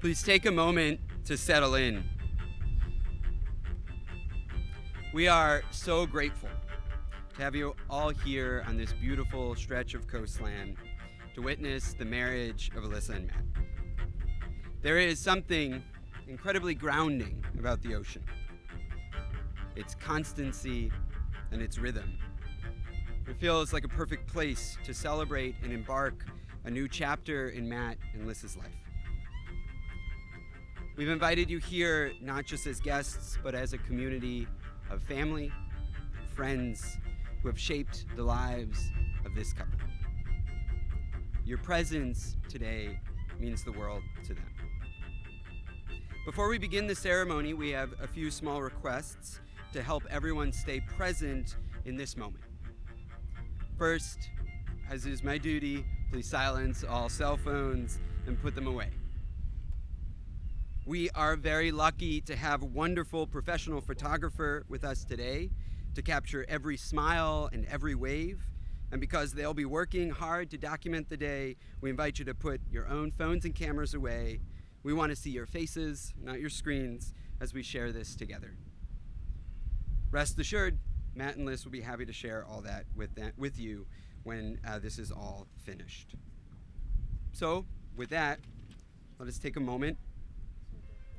Please take a moment to settle in. We are so grateful to have you all here on this beautiful stretch of coastland to witness the marriage of Alyssa and Matt. There is something incredibly grounding about the ocean, its constancy and its rhythm. It feels like a perfect place to celebrate and embark a new chapter in Matt and Alyssa's life. We've invited you here not just as guests, but as a community of family, friends who have shaped the lives of this couple. Your presence today means the world to them. Before we begin the ceremony, we have a few small requests to help everyone stay present in this moment. First, as is my duty, please silence all cell phones and put them away. We are very lucky to have a wonderful professional photographer with us today to capture every smile and every wave. And because they'll be working hard to document the day, we invite you to put your own phones and cameras away. We want to see your faces, not your screens, as we share this together. Rest assured, Matt and Liz will be happy to share all that with you when this is all finished. So, with that, let us take a moment.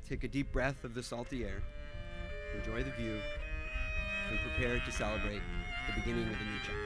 Take a deep breath of the salty air, enjoy the view, and prepare to celebrate the beginning of a new chapter.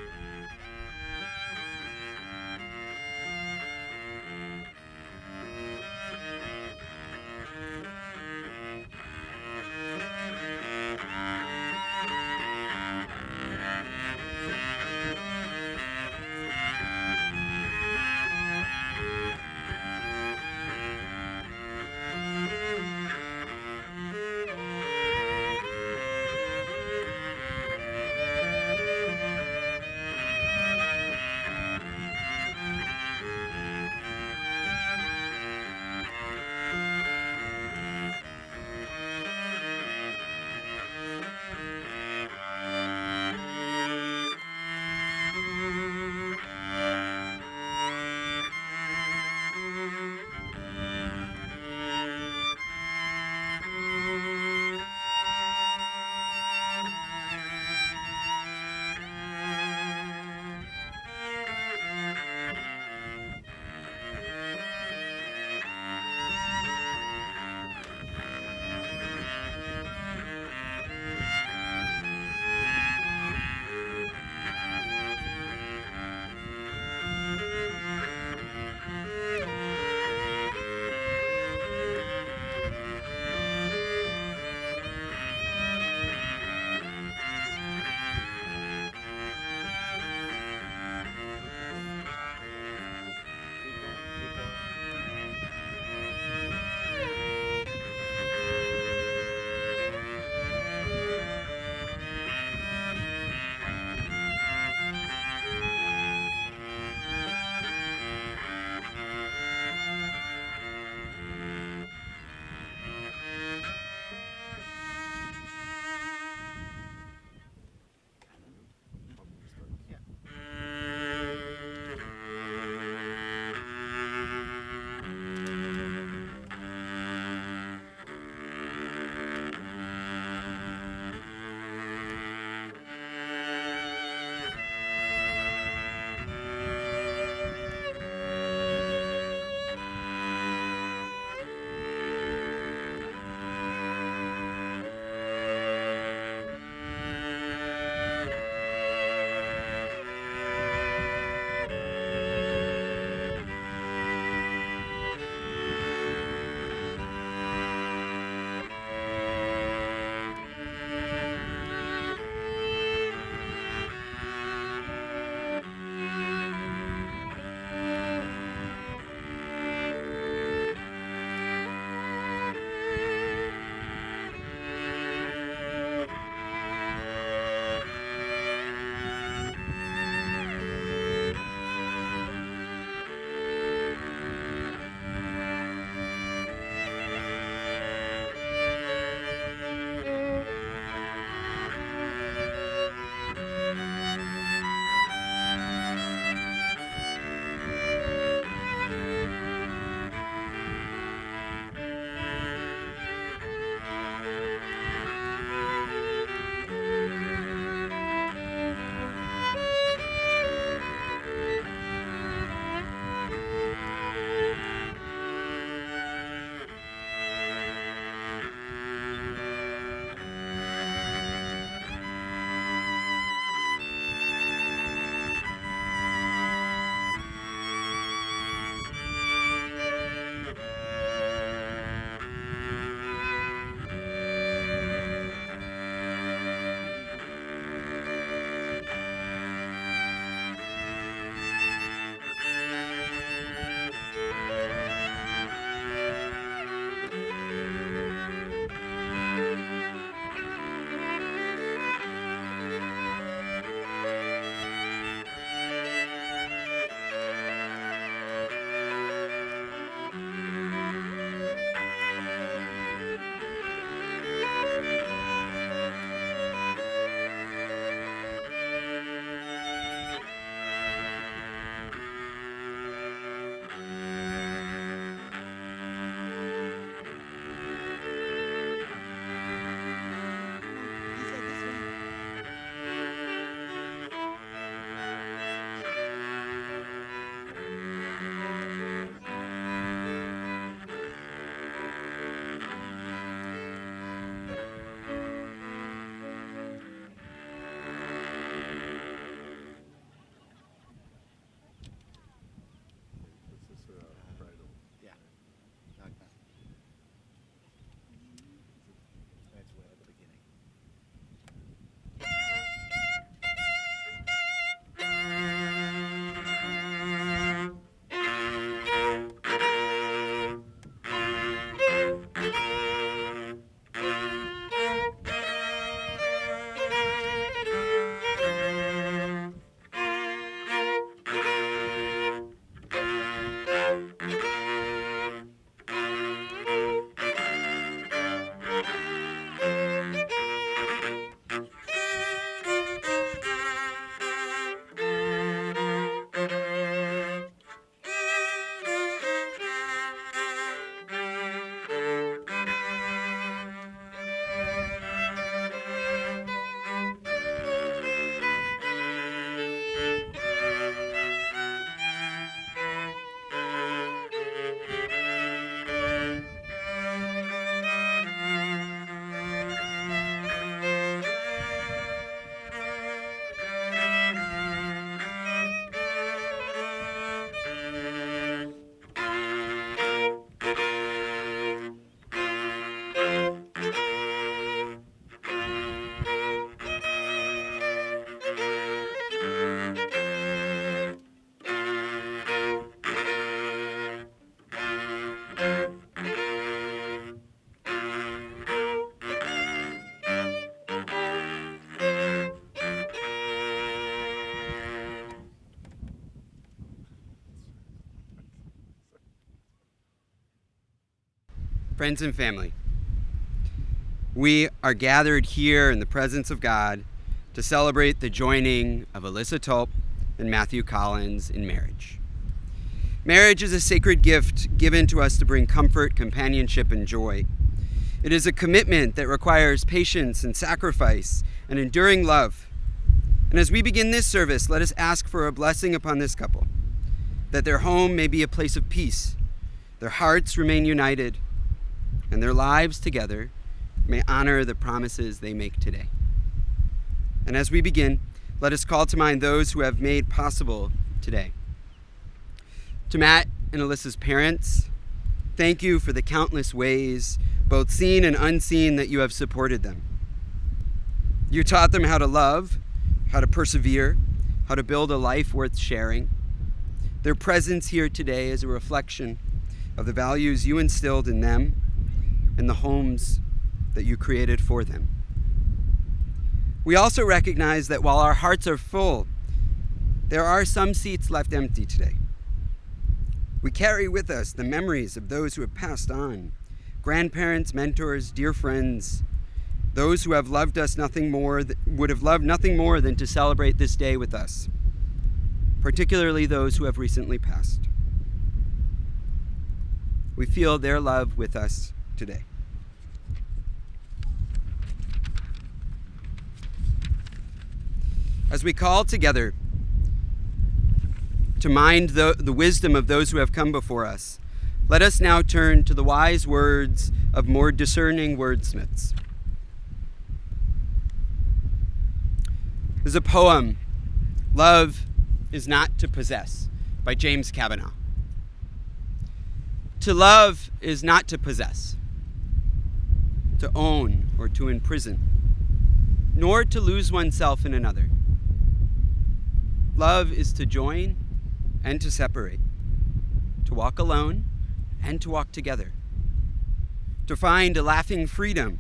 Friends and family, we are gathered here in the presence of God to celebrate the joining of Alyssa Tulp and Matthew Collins in marriage. Marriage is a sacred gift given to us to bring comfort, companionship, and joy. It is a commitment that requires patience and sacrifice and enduring love. And as we begin this service, let us ask for a blessing upon this couple, that their home may be a place of peace, their hearts remain united, and their lives together may honor the promises they make today. And as we begin, let us call to mind those who have made possible today. To Matt and Alyssa's parents, thank you for the countless ways, both seen and unseen, that you have supported them. You taught them how to love, how to persevere, how to build a life worth sharing. Their presence here today is a reflection of the values you instilled in them and the homes that you created for them. We also recognize that while our hearts are full, there are some seats left empty today. We carry with us the memories of those who have passed on, grandparents, mentors, dear friends, those who have loved us would have loved nothing more than to celebrate this day with us, particularly those who have recently passed. We feel their love with us today. As we call together to mind the wisdom of those who have come before us, let us now turn to the wise words of more discerning wordsmiths. There's a poem, "Love is Not to Possess," by James Kavanaugh. To love is not to possess, to own or to imprison, nor to lose oneself in another. Love is to join and to separate, to walk alone and to walk together, to find a laughing freedom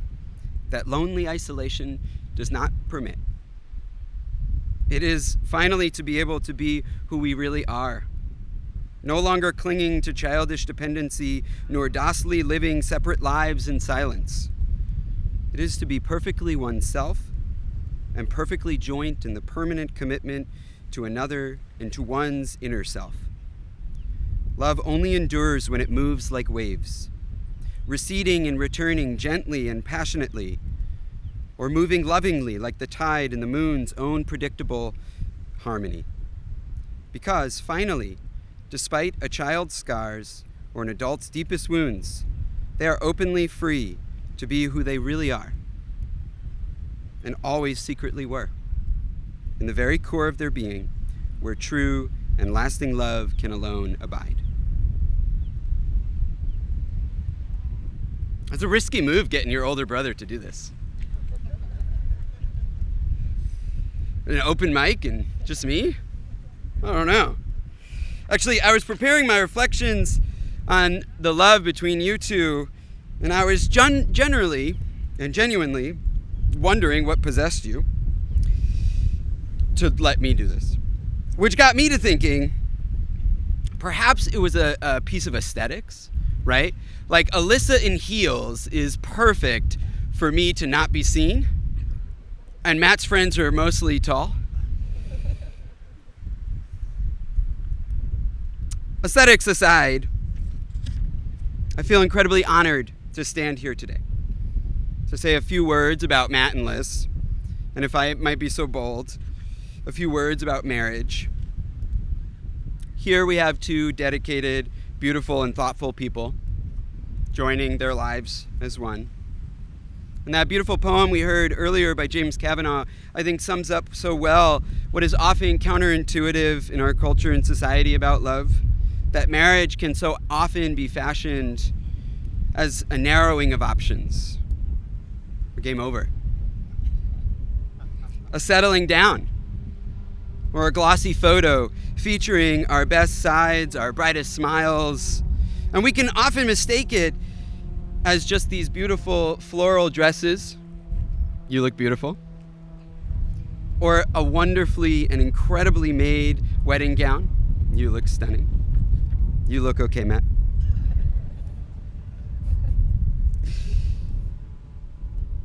that lonely isolation does not permit. It is finally to be able to be who we really are, no longer clinging to childish dependency, nor docilely living separate lives in silence. It is to be perfectly oneself and perfectly joined in the permanent commitment to another and to one's inner self. Love only endures when it moves like waves, receding and returning gently and passionately, or moving lovingly like the tide in the moon's own predictable harmony. Because finally, despite a child's scars or an adult's deepest wounds, they are openly free to be who they really are, and always secretly were, in the very core of their being, where true and lasting love can alone abide. It's a risky move getting your older brother to do this. An open mic and just me? I don't know. Actually, I was preparing my reflections on the love between you two, and I was generally and genuinely wondering what possessed you to let me do this. Which got me to thinking, perhaps it was a piece of aesthetics, right? Like Alyssa in heels is perfect for me to not be seen, and Matt's friends are mostly tall. Aesthetics aside, I feel incredibly honored to stand here today, to say a few words about Matt and Liz, and if I might be so bold, a few words about marriage. Here we have two dedicated, beautiful, and thoughtful people joining their lives as one. And that beautiful poem we heard earlier by James Kavanaugh, I think sums up so well what is often counterintuitive in our culture and society about love, that marriage can so often be fashioned as a narrowing of options. Game over. A settling down, or a glossy photo featuring our best sides, our brightest smiles. And we can often mistake it as just these beautiful floral dresses. You look beautiful. Or a wonderfully and incredibly made wedding gown. You look stunning. You look okay, Matt.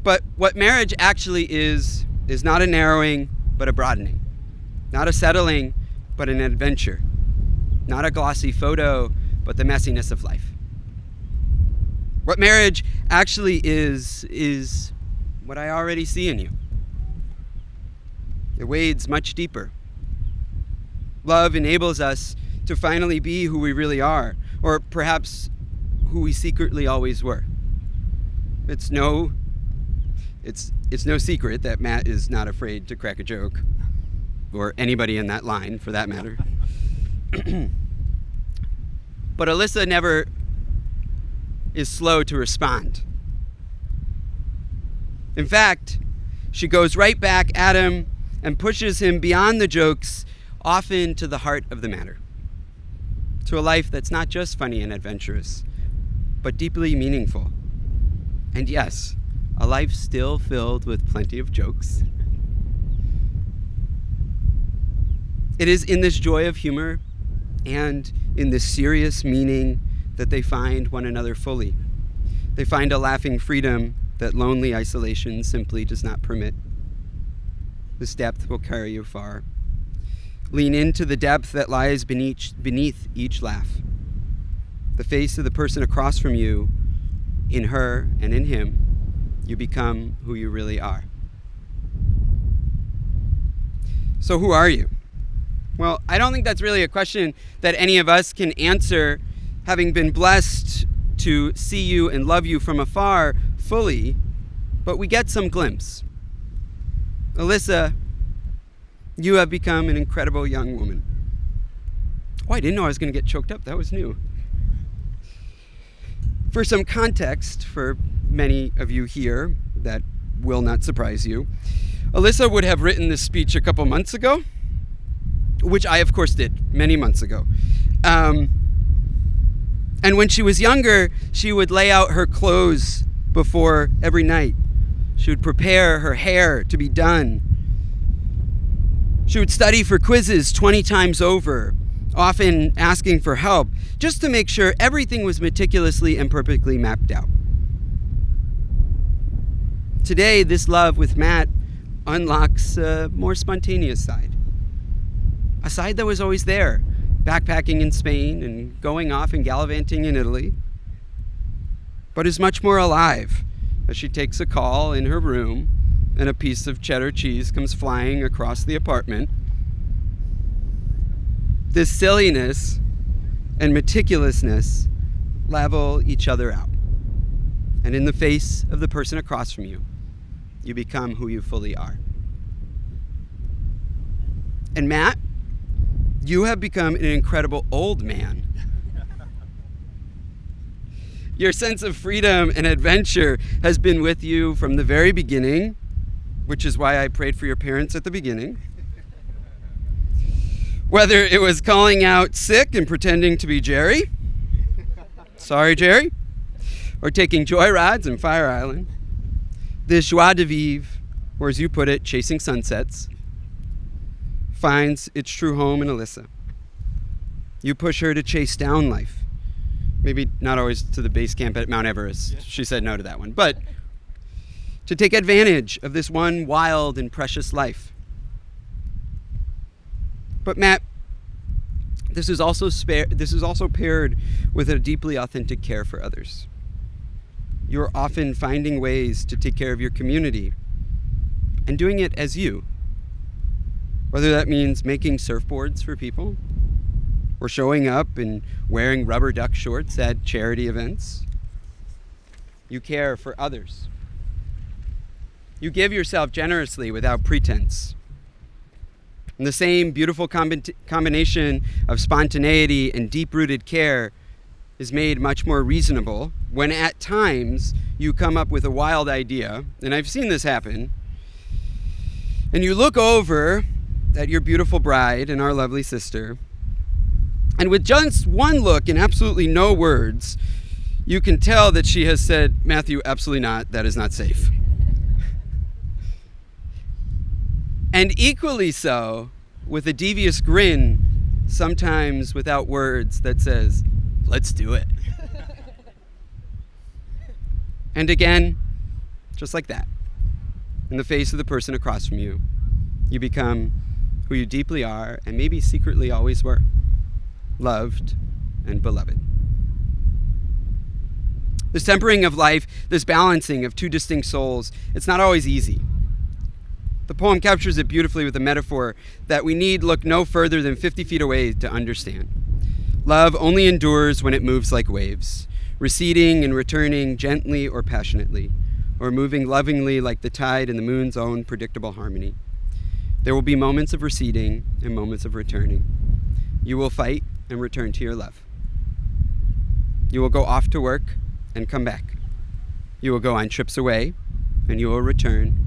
But what marriage actually is not a narrowing, but a broadening. Not a settling, but an adventure. Not a glossy photo, but the messiness of life. What marriage actually is what I already see in you. It wades much deeper. Love enables us to finally be who we really are, or perhaps who we secretly always were. It's no secret that Matt is not afraid to crack a joke, or anybody in that line for that matter. But Alyssa never is slow to respond. In fact, she goes right back at him and pushes him beyond the jokes, often to the heart of the matter, to a life that's not just funny and adventurous, but deeply meaningful. And yes, a life still filled with plenty of jokes. It is in this joy of humor and in this serious meaning that they find one another fully. They find a laughing freedom that lonely isolation simply does not permit. This depth will carry you far. Lean into the depth that lies beneath each laugh. The face of the person across from you, in her and in him, you become who you really are. So who are you? Well, I don't think that's really a question that any of us can answer, having been blessed to see you and love you from afar fully, but we get some glimpse. Alyssa, you have become an incredible young woman. Oh, I didn't know I was going to get choked up. That was new. For some context, for many of you here, that will not surprise you, Alyssa would have written this speech a couple months ago, which I, of course, did many months ago. And when she was younger, she would lay out her clothes before every night. She would prepare her hair to be done. She would study for quizzes 20 times over, often asking for help, just to make sure everything was meticulously and perfectly mapped out. Today, this love with Matt unlocks a more spontaneous side. A side that was always there, backpacking in Spain and going off and gallivanting in Italy, but is much more alive as she takes a call in her room and a piece of cheddar cheese comes flying across the apartment. This silliness and meticulousness level each other out. And in the face of the person across from you, you become who you fully are. And Matt, you have become an incredible old man. Your sense of freedom and adventure has been with you from the very beginning, which is why I prayed for your parents at the beginning. Whether it was calling out sick and pretending to be Jerry, sorry Jerry, or taking joyrides in Fire Island, this joie de vivre, or as you put it, chasing sunsets, finds its true home in Alyssa. You push her to chase down life. Maybe not always to the base camp at Mount Everest. She said no to that one. But to take advantage of this one wild and precious life. But Matt, this is also paired with a deeply authentic care for others. You're often finding ways to take care of your community and doing it as you. Whether that means making surfboards for people, or showing up and wearing rubber duck shorts at charity events. You care for others. You give yourself generously without pretense. And the same beautiful combination of spontaneity and deep-rooted care is made much more reasonable when at times you come up with a wild idea, and I've seen this happen, and you look over at your beautiful bride and our lovely sister, and with just one look and absolutely no words, you can tell that she has said, Matthew, absolutely not, that is not safe. And equally so, with a devious grin, sometimes without words, that says, let's do it. And again, just like that, in the face of the person across from you. You become who you deeply are and maybe secretly always were, loved and beloved. This tempering of life, this balancing of two distinct souls, it's not always easy. The poem captures it beautifully with a metaphor that we need look no further than 50 feet away to understand. Love only endures when it moves like waves, receding and returning gently or passionately, or moving lovingly like the tide in the moon's own predictable harmony. There will be moments of receding and moments of returning. You will fight and return to your love. You will go off to work and come back. You will go on trips away and you will return,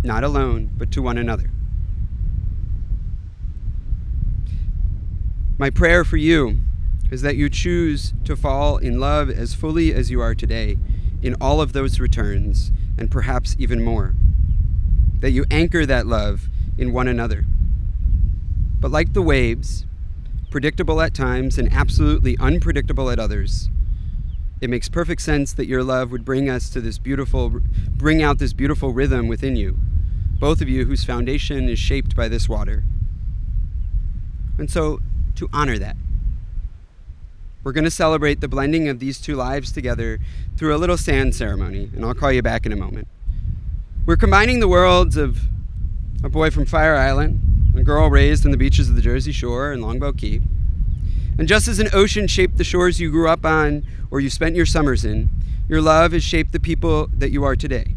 not alone, but to one another. My prayer for you is that you choose to fall in love as fully as you are today in all of those returns, and perhaps even more. That you anchor that love in one another. But like the waves, predictable at times and absolutely unpredictable at others, it makes perfect sense that your love would bring out this beautiful rhythm within you, both of you whose foundation is shaped by this water. And so, to honor that, we're going to celebrate the blending of these two lives together through a little sand ceremony, and I'll call you back in a moment. We're combining the worlds of a boy from Fire Island, a girl raised on the beaches of the Jersey Shore and Longboat Key. And just as an ocean shaped the shores you grew up on or you spent your summers in, your love has shaped the people that you are today.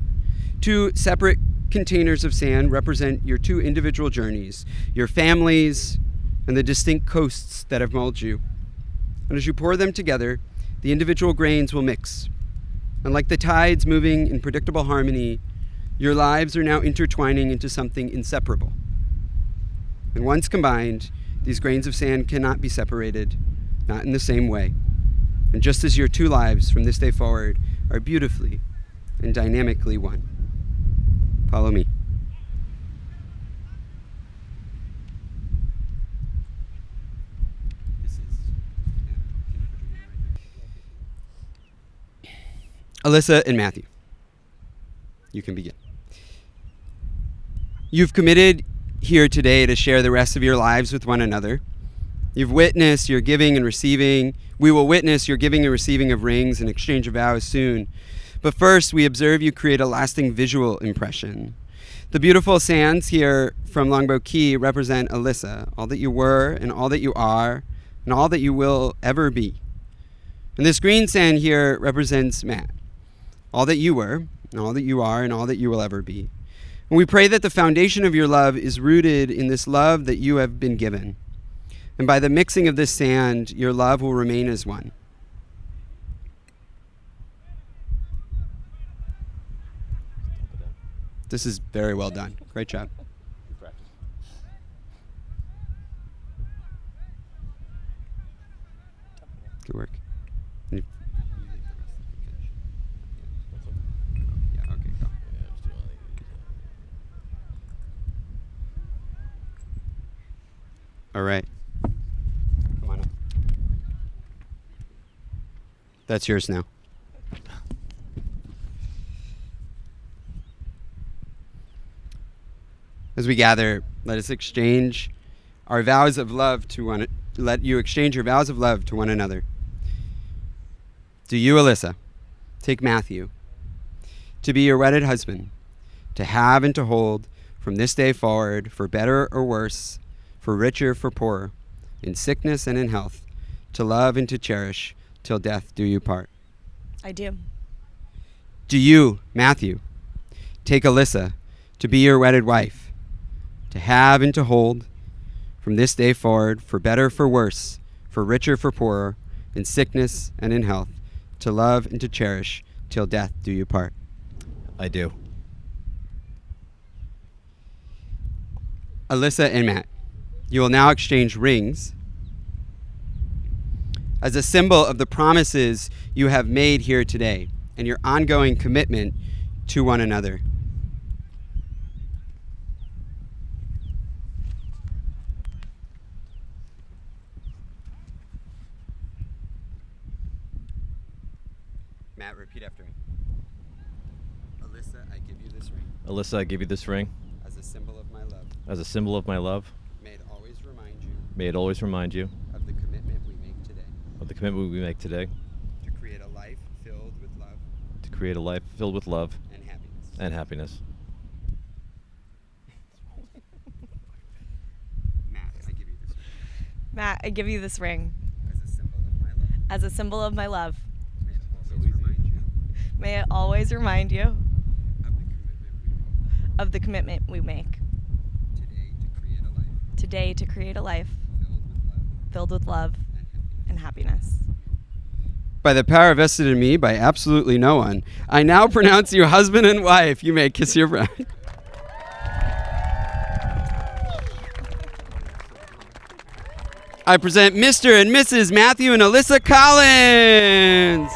Two separate containers of sand represent your two individual journeys, your families, and the distinct coasts that have molded you. And as you pour them together, the individual grains will mix. And like the tides moving in predictable harmony, your lives are now intertwining into something inseparable. And once combined, these grains of sand cannot be separated, not in the same way. And just as your two lives from this day forward are beautifully and dynamically one. Follow me. Alyssa and Matthew, you can begin. You've committed here today to share the rest of your lives with one another. You've witnessed your giving and receiving. We will witness your giving and receiving of rings and exchange of vows soon. But first, we observe you create a lasting visual impression. The beautiful sands here from Longboat Key represent Alyssa, all that you were and all that you are and all that you will ever be. And this green sand here represents Matt, all that you were and all that you are and all that you will ever be. And we pray that the foundation of your love is rooted in this love that you have been given. And by the mixing of this sand, your love will remain as one. This is very well done. Great job. Good work. All right. Come on up. That's yours now. As we gather, let us exchange our vows of love let you exchange your vows of love to one another. Do you, Alyssa, take Matthew to be your wedded husband, to have and to hold from this day forward, for better or worse, for richer, for poorer, in sickness and in health, to love and to cherish, till death do you part? I do. Do you, Matthew, take Alyssa to be your wedded wife, to have and to hold, from this day forward, for better, for worse, for richer, for poorer, in sickness and in health, to love and to cherish, till death do you part? I do. Alyssa and Matt, you will now exchange rings as a symbol of the promises you have made here today and your ongoing commitment to one another. Matt, repeat after me. Alyssa, I give you this ring. Alyssa, I give you this ring. As a symbol of my love. As a symbol of my love. May it always remind you. May it always remind you. Of the commitment we make today. Of the commitment we make today. To create a life filled with love. To create a life filled with love. And happiness. And happiness. Matt, I give you this ring. As a symbol of my love. As a symbol of my love. May it always remind you. May it always remind you. Of the commitment we make. Of the commitment we make. Today to create a life. Today to create a life. Filled with love. Filled with love and happiness. By the power vested in me by absolutely no one, I now pronounce you husband and wife. You may kiss your bride. I present Mr. and Mrs. Matthew and Alyssa Collins.